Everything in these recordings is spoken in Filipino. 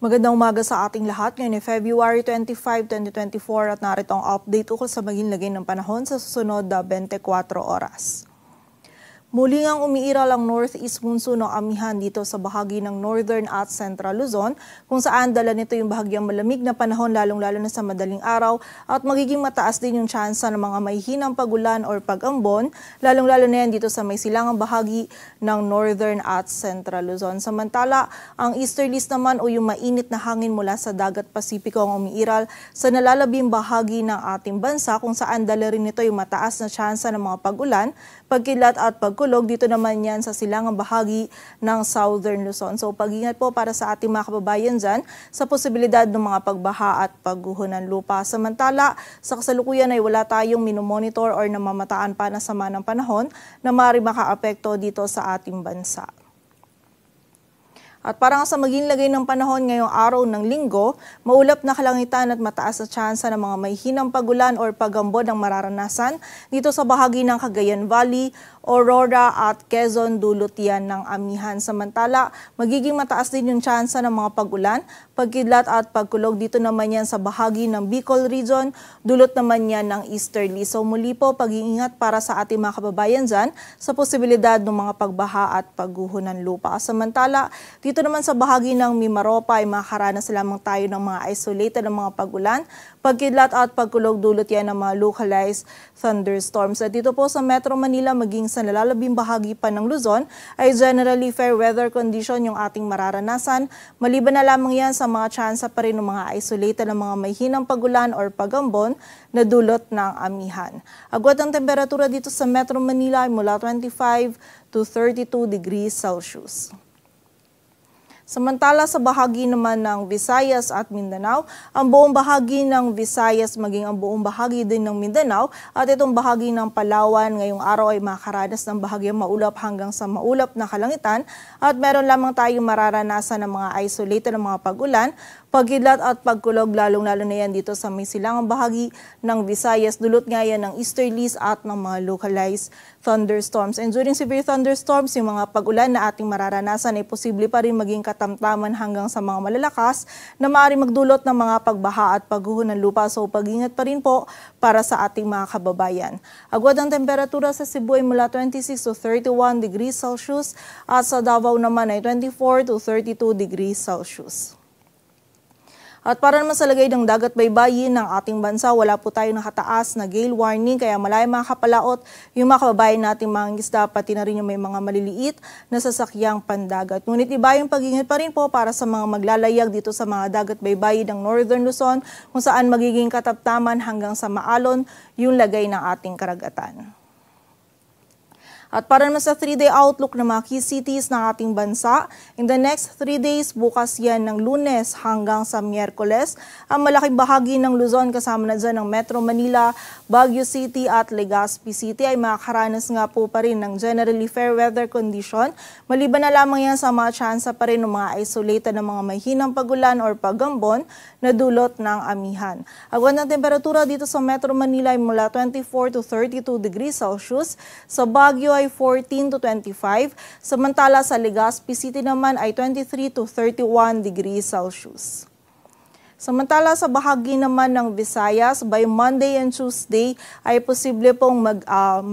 Magandang umaga sa ating lahat. Ngayon ay February 25, 2024 at narito ang update ukol sa maging lagay ng panahon sa susunod na 24 oras. Muli ngang umiiral ang northeast monsoon o amihan dito sa bahagi ng northern at central Luzon, kung saan dala nito yung bahagyang malamig na panahon lalong-lalo na sa madaling araw at magiging mataas din yung tsansa ng mga mahihinang pagulan or pag-ambon, lalong-lalo na yan dito sa may silangang bahagi ng northern at central Luzon. Samantala, ang easterlies naman o yung mainit na hangin mula sa dagat Pasipiko ang umiiral sa nalalabing bahagi ng ating bansa, kung saan dala rin nito yung mataas na tsansa ng mga pag-ulan, pagkilat at pagkulog. Dito naman yan sa silangang bahagi ng Southern Luzon. So pag-ingat po para sa ating mga kababayan dyan sa posibilidad ng mga pagbaha at pagguho ng lupa. Samantala, sa kasalukuyan ay wala tayong minomonitor or namamataan pa na sama ng panahon na maaaring makaapekto dito sa ating bansa. At para sa maging lagay ng panahon ngayong araw ng linggo, maulap na kalangitan at mataas na tsansa ng mga mahihinang pagulan or pagambon ang mararanasan dito sa bahagi ng Cagayan Valley, Aurora at Quezon, dulot yan ng amihan. Samantala, magiging mataas din yung tsansa ng mga pagulan, pagkidlat at pagkulog. Dito naman yan sa bahagi ng Bicol Region, dulot naman yan ng easterly. So muli po, pag-iingat para sa ating mga kababayan dyan sa posibilidad ng mga pagbaha at pagguho ng lupa. Samantala, dito naman sa bahagi ng Mimaropa ay makakaranas lamang tayo ng mga isolated ng mga pagulan, pagkidlat at pagkulog, dulot yan ng mga localized thunderstorms. At dito po sa Metro Manila, maging sa nalalabing bahagi pa ng Luzon, ay generally fair weather condition yung ating mararanasan. Maliban na lamang yan sa mga tsansa pa rin ng mga isolated ng mga mahihinang pagulan or pagambon na dulot ng amihan. Agwat ang temperatura dito sa Metro Manila ay mula 25 to 32 degrees Celsius. Samantala sa bahagi naman ng Visayas at Mindanao, ang buong bahagi ng Visayas maging ang buong bahagi din ng Mindanao at itong bahagi ng Palawan ngayong araw ay makakaranas ng bahagyang maulap hanggang sa maulap na kalangitan at meron lamang tayong mararanasan ng mga isolated ng mga pag-ulan, pagkidlat at pagkulog, lalong-lalo na yan dito sa may silangang bahagi ng Visayas, dulot nga yan ng easterlies at ng mga localized thunderstorms. And during severe thunderstorms, yung mga pag-ulan na ating mararanasan ay posible pa rin maging katamtaman hanggang sa mga malalakas na maaaring magdulot ng mga pagbaha at pagguho ng lupa. So pag-ingat pa rin po para sa ating mga kababayan. Agwat ang temperatura sa Cebu ay mula 26 to 31 degrees Celsius at sa Davao naman ay 24 to 32 degrees Celsius. At para naman sa lagay ng dagat baybayin ng ating bansa, wala po tayong nakataas na gale warning, kaya malaya makakapalaot yung mga kababayan nating mga isda, pati na rin yung may mga maliliit na sasakyang pandagat. Ngunit iba yung pag-ingat pa rin po para sa mga maglalayag dito sa mga dagat baybayin ng Northern Luzon, kung saan magiging kataptaman hanggang sa maalon yung lagay ng ating karagatan. At para naman sa 3-day outlook ng mga key cities ng ating bansa, in the next 3 days, bukas yan ng Lunes hanggang sa Miyerkules, ang malaking bahagi ng Luzon kasama na dyan ng Metro Manila, Baguio City at Legazpi City ay makakaranas nga po pa rin ng generally fair weather condition. Maliban na lamang yan sa mga tsansa pa rin ng mga isolated ng mga mahinang pagulan or pagambon na dulot ng amihan. Agwan ng temperatura dito sa Metro Manila ay mula 24 to 32 degrees Celsius, sa Baguio ay 14 to 25, samantala sa Legazpi City naman ay 23 to 31 degrees Celsius. Samantala sa bahagi naman ng Visayas, by Monday and Tuesday ay posible pong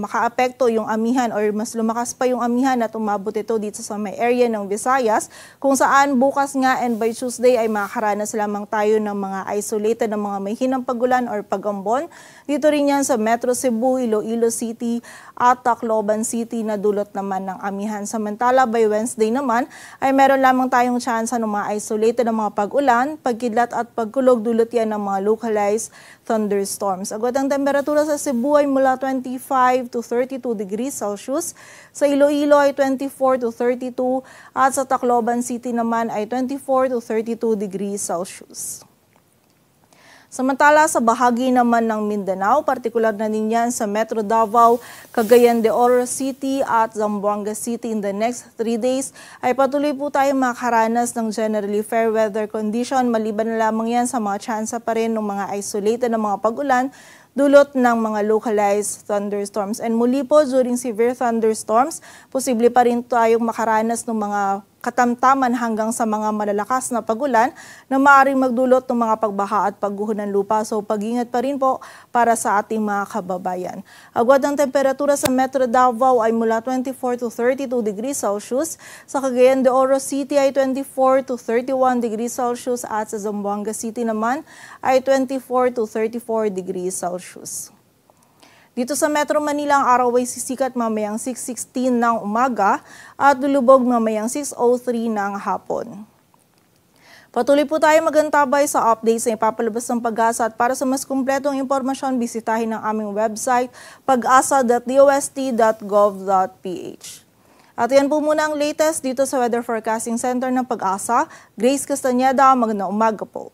makaapekto yung amihan or mas lumakas pa yung amihan at umabot ito dito sa may area ng Visayas, kung saan bukas nga and by Tuesday ay makakaranas lamang tayo ng mga isolated ng mga mahinang pagulan or pagambon. Dito rin yan sa Metro Cebu, Iloilo City at Tacloban City na dulot naman ng amihan. Samantala by Wednesday naman ay meron lamang tayong tsansa ng mga isolated ng mga pag-ulan, pagkidlat at pagkulog, dulot yan ng mga localized thunderstorms. Agwat ang temperatura sa Cebu ay mula 25 to 32 degrees Celsius, sa Iloilo ay 24 to 32 at sa Tacloban City naman ay 24 to 32 degrees Celsius. Samantala sa bahagi naman ng Mindanao, partikular na din yan sa Metro Davao, Cagayan de Oro City at Zamboanga City, in the next 3 days ay patuloy po tayo makakaranas ng generally fair weather condition. Maliban na lamang yan sa mga tsansa pa rin ng mga isolated na mga pag-ulan, dulot ng mga localized thunderstorms. And muli po, during severe thunderstorms, posible pa rin tayong makaranas ng mga katamtaman hanggang sa mga malalakas na pagulan na maaaring magdulot ng mga pagbaha at pagguho ng lupa. So pag-ingat pa rin po para sa ating mga kababayan. Agwat ng temperatura sa Metro Davao ay mula 24 to 32 degrees Celsius. Sa Cagayan de Oro City ay 24 to 31 degrees Celsius at sa Zamboanga City naman ay 24 to 34 degrees Celsius. Dito sa Metro Manila, ang araw ay sisikat mamayang 6:16 ng umaga at lulubog mamayang 6:03 ng hapon. Patuloy po tayo magantabay sa updates na ipapalabas ng Pag-asa at para sa mas kumpletong impormasyon, bisitahin ang aming website pag-asa.dost.gov.ph. At yan po muna ang latest dito sa Weather Forecasting Center ng Pag-asa. Grace Castañeda, magandang umaga po.